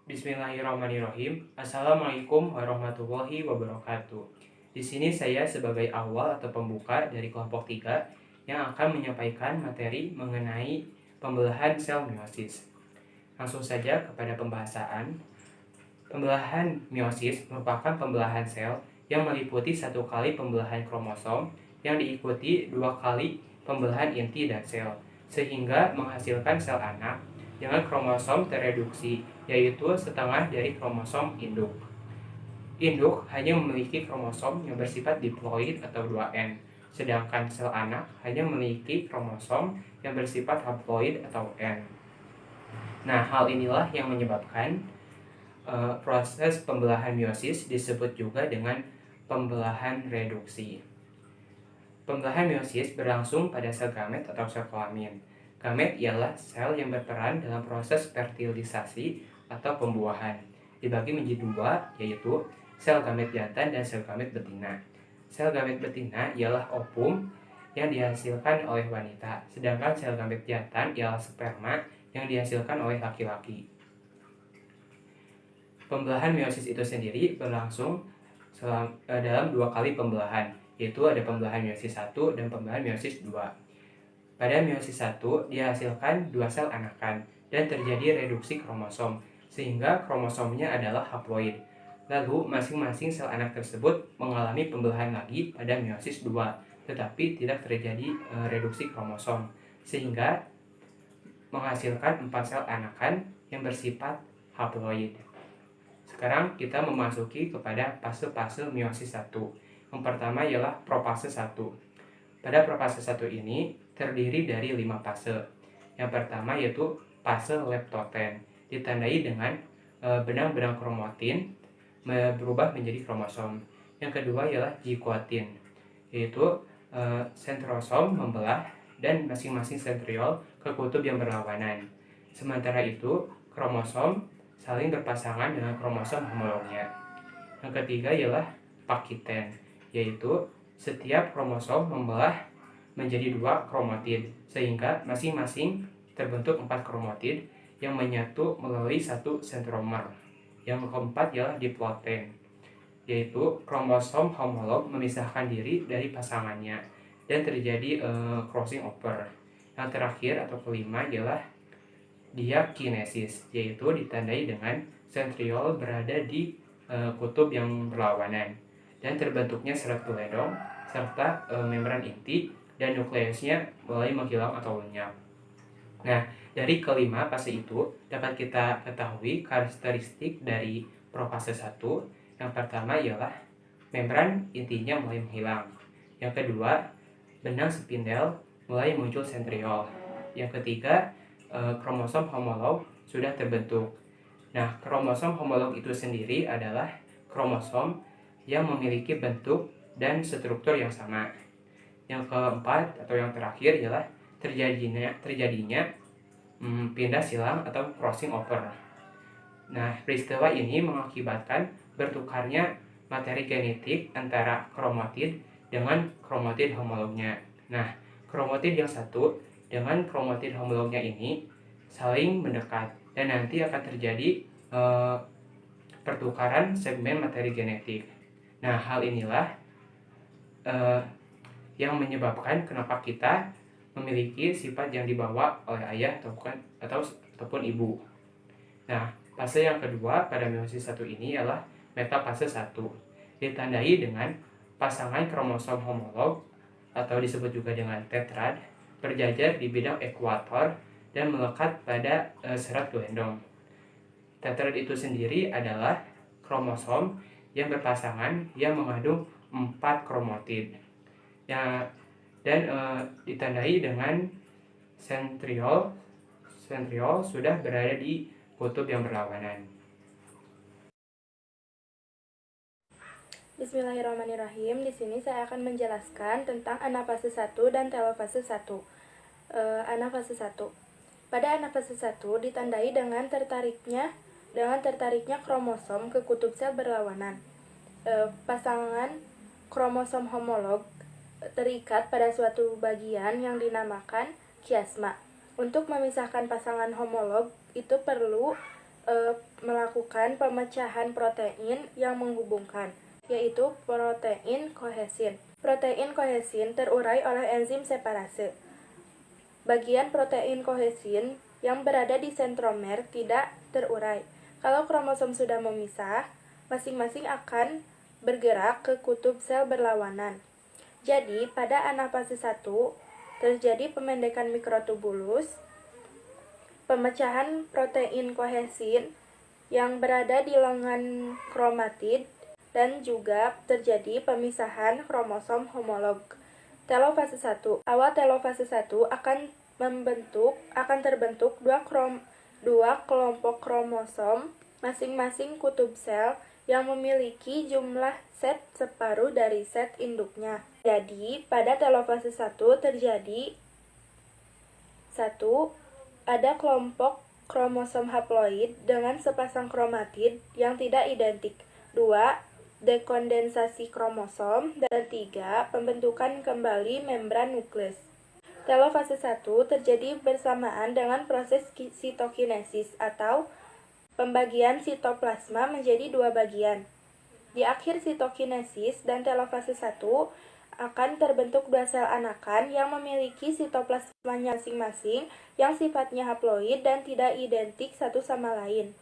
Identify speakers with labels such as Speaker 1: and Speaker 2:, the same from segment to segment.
Speaker 1: Bismillahirrahmanirrahim. Assalamualaikum warahmatullahi wabarakatuh. Di sini saya sebagai awal atau pembuka dari kelompok 3 yang akan menyampaikan materi mengenai pembelahan sel meiosis. Langsung saja kepada pembahasan. Pembelahan meiosis merupakan pembelahan sel yang meliputi satu kali pembelahan kromosom yang diikuti 2 kali pembelahan inti dan sel, sehingga menghasilkan sel anak dengan kromosom tereduksi, yaitu setengah dari kromosom induk. Induk hanya memiliki kromosom yang bersifat diploid atau 2N, sedangkan sel anak hanya memiliki kromosom yang bersifat haploid atau N. Nah, hal inilah yang menyebabkan proses pembelahan meiosis disebut juga dengan pembelahan reduksi. Pembelahan meiosis berlangsung pada sel gamet atau sel kelamin. Gamet ialah sel yang berperan dalam proses fertilisasi atau pembuahan. Dibagi menjadi 2, yaitu sel gamet jantan dan sel gamet betina. Sel gamet betina ialah ovum yang dihasilkan oleh wanita, sedangkan sel gamet jantan ialah sperma yang dihasilkan oleh laki-laki. Pembelahan meiosis itu sendiri berlangsung dalam 2 kali pembelahan, yaitu ada pembelahan meiosis 1 dan pembelahan meiosis 2. Pada meiosis 1 dihasilkan 2 sel anakan dan terjadi reduksi kromosom, sehingga kromosomnya adalah haploid. Lalu masing-masing sel anak tersebut mengalami pembelahan lagi pada meiosis 2, tetapi tidak terjadi reduksi kromosom, sehingga menghasilkan 4 sel anakan yang bersifat haploid. Sekarang kita memasuki kepada fase-fase meiosis 1. Yang pertama ialah profase 1. Pada profase 1 ini terdiri dari 5 fase. Yang pertama yaitu fase leptoten, ditandai dengan benang-benang kromatin berubah menjadi kromosom. Yang kedua ialah ziggotin, yaitu sentrosom membelah dan masing-masing sentriol ke kutub yang berlawanan. Sementara itu, kromosom saling berpasangan dengan kromosom homolognya. Yang ketiga ialah pakiten, yaitu setiap kromosom membelah menjadi 2 kromatid, sehingga masing-masing terbentuk 4 kromatid yang menyatu melalui 1 sentromer. Yang keempat ialah diploiden, yaitu kromosom homolog memisahkan diri dari pasangannya dan terjadi crossing over. Yang terakhir atau kelima ialah diakinesis, yaitu ditandai dengan sentriol berada di kutub yang berlawanan dan terbentuknya serat geledong serta membran inti dan nukleusnya mulai menghilang atau lenyap. Nah, dari kelima fase itu dapat kita ketahui karakteristik dari profase 1. Yang pertama ialah membran intinya mulai menghilang. Yang kedua, benang spindel mulai muncul sentriol. Yang ketiga, kromosom homolog sudah terbentuk. Nah, kromosom homolog itu sendiri adalah kromosom yang memiliki bentuk dan struktur yang sama. Yang keempat atau yang terakhir ialah terjadinya pindah silang atau crossing over. Nah, peristiwa ini mengakibatkan bertukarnya materi genetik antara kromatid dengan kromatid homolognya. Nah, kromatid yang satu dengan kromatid homolognya ini saling mendekat dan nanti akan terjadi pertukaran segmen materi genetik. Nah, hal inilah yang menyebabkan kenapa kita memiliki sifat yang dibawa oleh ayah ataupun ibu. Nah, fase yang kedua pada meiosis 1 ini ialah metafase 1, ditandai dengan pasangan kromosom homolog atau disebut juga dengan tetrad berjajar di bidang ekuator dan melekat pada serat gelendong. Tetrad itu sendiri adalah kromosom yang berpasangan yang mengandung 4 kromatid dan ditandai dengan sentriol sudah berada di kutub yang berlawanan.
Speaker 2: Bismillahirrahmanirrahim. Di sini saya akan menjelaskan tentang anafase 1 dan telofase 1. Anafase 1. Pada anafase 1 ditandai dengan tertariknya kromosom ke kutub sel berlawanan. Pasangan kromosom homolog terikat pada suatu bagian yang dinamakan kiasma. Untuk memisahkan pasangan homolog itu perlu melakukan pemecahan protein yang menghubungkan, yaitu protein kohesin. Protein kohesin terurai oleh enzim separase. Bagian protein kohesin yang berada di sentromer tidak terurai. Kalau kromosom sudah memisah, masing-masing akan bergerak ke kutub sel berlawanan. Jadi, pada anafase 1 terjadi pemendekan mikrotubulus, pemecahan protein kohesin yang berada di lengan kromatid, dan juga terjadi pemisahan kromosom homolog. Telofase 1. Awal telofase 1 akan terbentuk dua kelompok kromosom masing-masing kutub sel yang memiliki jumlah set separuh dari set induknya. Jadi, pada telofase 1 terjadi 1. Ada kelompok kromosom haploid dengan sepasang kromatid yang tidak identik. 2. Dekondensasi kromosom. Dan 3. Pembentukan kembali membran nukleus. Telofase 1 terjadi bersamaan dengan proses sitokinesis atau pembagian sitoplasma menjadi dua bagian. Di akhir sitokinesis dan telofase 1 akan terbentuk dua sel anakan yang memiliki sitoplasmanya masing-masing yang sifatnya haploid dan tidak identik satu sama lain.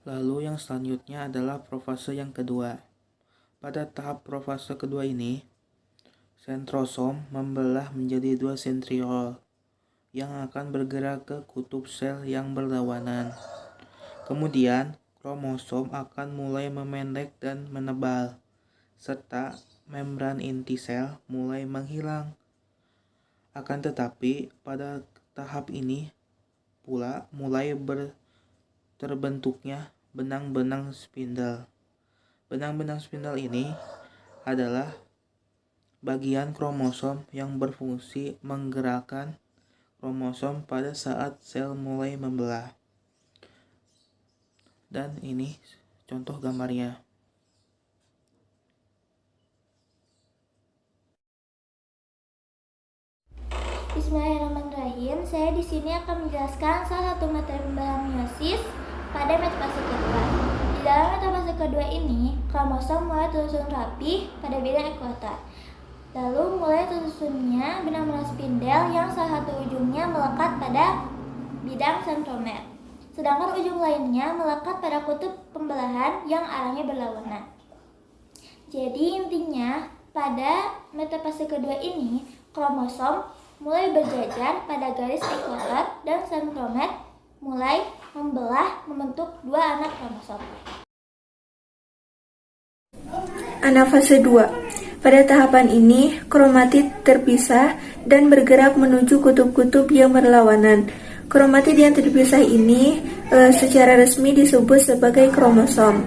Speaker 3: Lalu yang selanjutnya adalah profase yang kedua. Pada tahap profase kedua ini, sentrosom membelah menjadi dua sentriol yang akan bergerak ke kutub sel yang berlawanan. Kemudian, kromosom akan mulai memendek dan menebal, serta membran inti sel mulai menghilang. Akan tetapi, pada tahap ini pula mulai terbentuknya benang-benang spindle. Benang-benang spindle ini adalah bagian kromosom yang berfungsi menggerakkan kromosom pada saat sel mulai membelah. Dan ini contoh gambarnya.
Speaker 4: Bismillahirrahmanirrahim. Saya di sini akan menjelaskan salah satu materi pembahasan meiosis pada metafase kedua. Di dalam metafase kedua ini, kromosom mulai tersusun rapi pada bidang ekuator. Lalu mulai tersusunnya benang-benang spindel yang salah satu ujungnya melekat pada bidang sentromer, sedangkan ujung lainnya melekat pada kutub pembelahan yang arahnya berlawanan. Jadi intinya, pada metafase kedua ini, kromosom mulai berjajar pada garis ekuator dan sentromer mulai membelah membentuk dua anak kromosom.
Speaker 2: Anafase 2. Pada tahapan ini, kromatid terpisah dan bergerak menuju kutub-kutub yang berlawanan. Kromatid yang terpisah ini secara resmi disebut sebagai kromosom.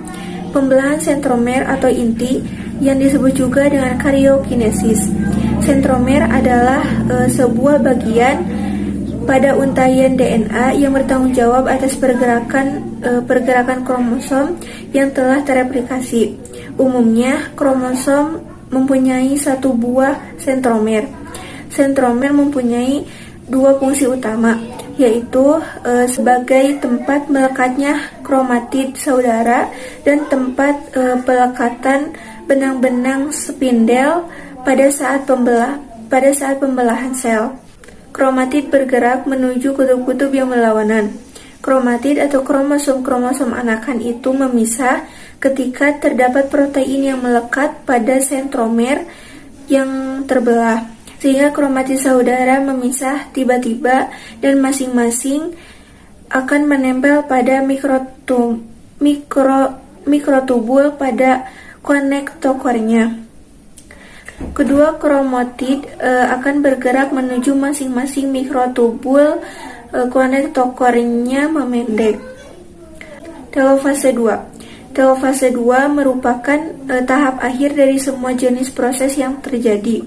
Speaker 2: Pembelahan sentromer atau inti yang disebut juga dengan karyokinesis. Sentromer adalah sebuah bagian pada untaian DNA yang bertanggung jawab atas pergerakan kromosom yang telah tereplikasi. Umumnya, kromosom mempunyai satu buah sentromer. Sentromer mempunyai dua fungsi utama, yaitu sebagai tempat melekatnya kromatid saudara dan tempat pelekatan benang-benang spindel pada saat pembelahan sel. Kromatid bergerak menuju kutub-kutub yang berlawanan. Kromatid atau kromosom-kromosom anakan itu memisah ketika terdapat protein yang melekat pada sentromer yang terbelah, sehingga kromatid saudara memisah tiba-tiba dan masing-masing akan menempel pada mikrotubul pada konektokornya. Kedua kromatid akan bergerak menuju masing-masing mikrotubul konektokornya memendek. Telofase 2. Telofase 2 merupakan tahap akhir dari semua jenis proses yang terjadi.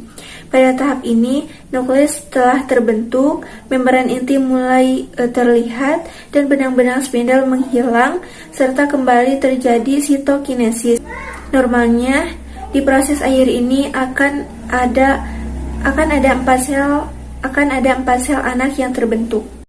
Speaker 2: Pada tahap ini, nukleus telah terbentuk, membran inti mulai terlihat, dan benang-benang spindel menghilang, serta kembali terjadi sitokinesis. Normalnya, di proses akhir ini akan ada 4 sel akan ada 4 sel anak yang terbentuk.